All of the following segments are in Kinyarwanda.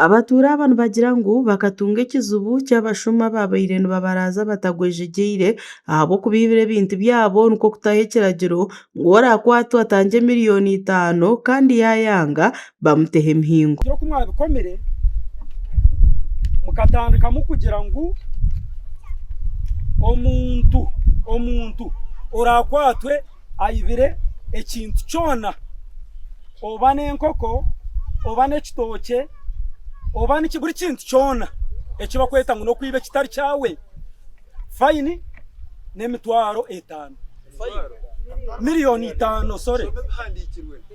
abatura abantu bagira ngu bakatunga ekizibu ky'abashuma babaire nibabaraza batagwejegeire ahabw'okuba ebintu byabo nikwo kutaho ekiragiro ngu orakwatwa atange miliyoni 5 kandi yayanga bamuteho emihingo. Kiro ku mwabikomere mukatandikamu kugira ngu omuntu orakwatwe ayibire ekintu kyona oba n'enkoko oba n'ekitooke oba buri kintu kyona ekibakweta ngu n'okwiba ekitari kyawe fayini n'emitwaro 5 miliyoni 5 sorry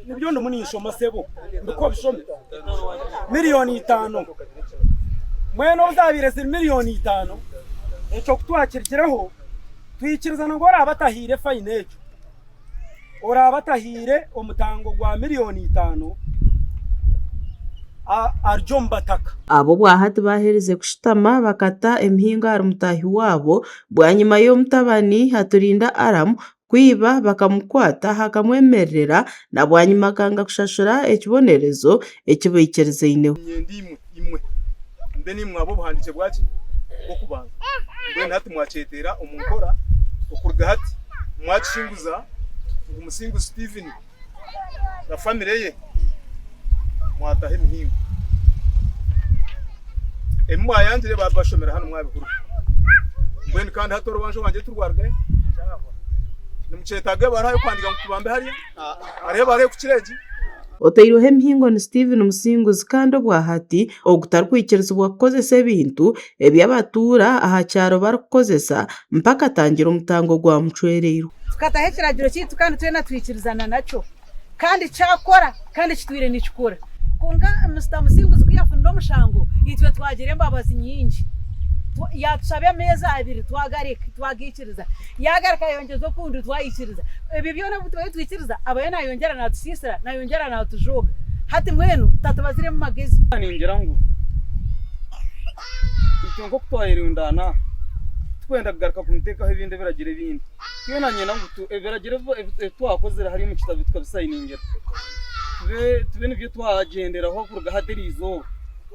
nibyo ndo munishoma sebo ndiko bishome miliyoni 5 mwene uzabire miliyoni 5 ekyo kutwakirikiraho twikirizana ngo orabatahire fayini ekyo orabatahire omutango gwa miliyoni 5 arjo mbataka abo bwahati bahereze kushitama bakata emihingo hari mutahi wabo bwanyuma y'omutabani haturinda aramu kwiba bakamukwata hakamwemerera na bwanyuma kanga kushashura ekibonerezo ekiboikerizeine imwe mbe nimwe abo buhandike bwaki okubanza mbe hati mwacetera omunkora okurga hati mwachinguza umusingu Steven na family ye mwatahe emihingo emwa yanjire babashomera hano mwabikuru mbene kandi hatoro banje wanje turwargaye nimucetaga barayo kwandika mutubambe hariya ariyo bare ku kireji otairohe emihingo ni Steven Musinguzi kandi obwahati ogutarikwikirizibwa bwakukozesa ebintu ebyabatura aha kyaro barikukozesa mpaka atangira omutango gwa mucwereiro tukataho ekiragiro kitu kandi twena twikirizana nakyo kandi cyakora kandi kitwire nikikora kunga Mr. Musinguzi kuyafunda omushango itwe twagire embabazi nyingi yatushabya ameza abiri twagikiriza yagarika yongeza okundi twayikiriza ebyo byona butwaye twikiriza abaye nayongera natusisira nayongera natujoga hati mwenu tatubazire mu magezi ningira ngu itongo kutwayirundana twenda kugaruka kumutekaho ibindi biragire ibindi iyo nanyena ngu biragire twakozera hari mu kitabu tukabisayiningira tube nibyo twagenderaho kuruga haderizo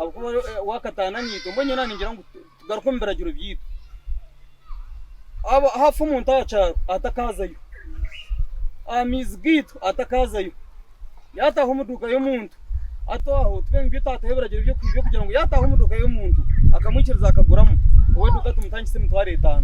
abo wakatana nito mbonye naningira ngu tugaruka mbiragiro byito aba hafu umuntu acha atakazayo amizgito atakazayo yataho umuduka y'umuntu ataho twe ngibyo tatahe biragiro byo kwibyo kugira ngo yataho umuduka y'umuntu akamwikiriza akaguramo wowe duka tumutangise mutware 5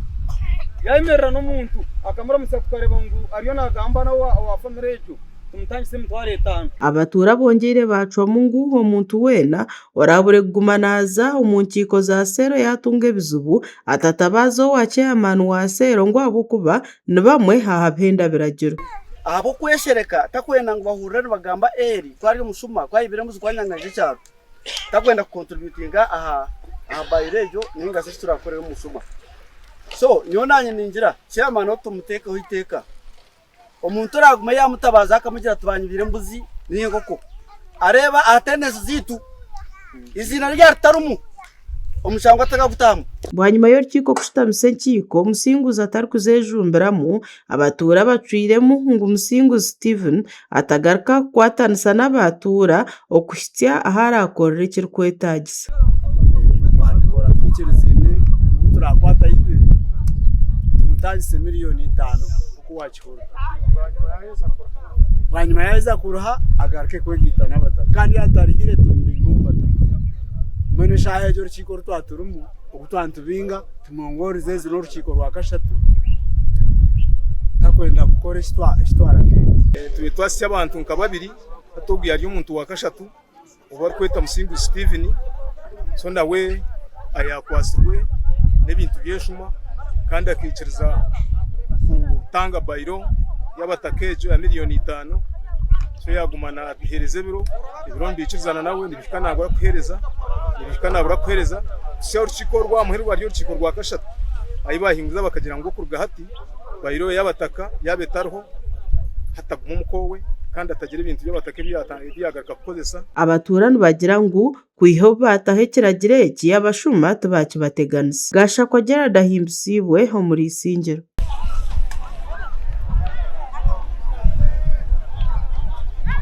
yayimerera n'umuntu akamura musakukareba ngo ariyo nagamba na wa family ejo tumutangise mutware 5 abatura bongere bacwa mungu omuntu wena orabure kugumanaza omunkiko za sero yatunga ebizibu atatabazo wa chairman wa sero ngo abukuba nibamwe hahabenda biragiro abo kweshereka takwenda ngo bahurira bagamba eri twari mushuma kwayibire muzi kwanyangaje cyaro takwenda contributinga aha bayirejo ninga se turakorera mushuma so niyo nanye ningira chairman otumuteka uhiteka omuntu raguma yamutabaza akamugira tubanyibire mbuzi n'ingoko areba attendance zitu izina rya tarumu omushango atagabutamu bwanyuma y'urukiko kushitamisa enkiko Musinguzi atari kuzejumberamo abatura bacwiremu ngu Musinguzi Steven atagaruka kwatanisa n'abatura okuhitya aharakorera ekirikwetagisa bakora tukirizine turakwata yibire tumutagise miliyoni 5 kuwachikora bwanyuma yaheza kuruha agaruke kwegita n'abataka kandi yatari ire tumbingumbata mwene shaye cyo rukiko rutwaturumu okutwantubinga tumongorize zino rukiko rwa kashatu takwenda gukora ishitwara tuwe twasi abantu nka babiri atubwiye ari umuntu wa kashatu uba kweta Musinguzi Steven so nawe ayakwasirwe n'ebintu byeshuma kandi akikiriza kutanga bayiro y'abatakejo ya miliyoni 5 so yagumana bihereze biro mbikizana nawe nibifika nagora kuhereza cyo urukiko rwa muherwa ryo urukiko rwa kashatu ayibahinguza bakagira ngo kuruga hati bayiro y'abataka yabetarho hataguma umukowe kandi atagira ibintu by'abatake byagaruka kukozesa abaturano bagira ngu kwiho batahe kiragire iki abashuma tubakibateganisa gasha kogera dahimbisibwe ho muri Isingiro.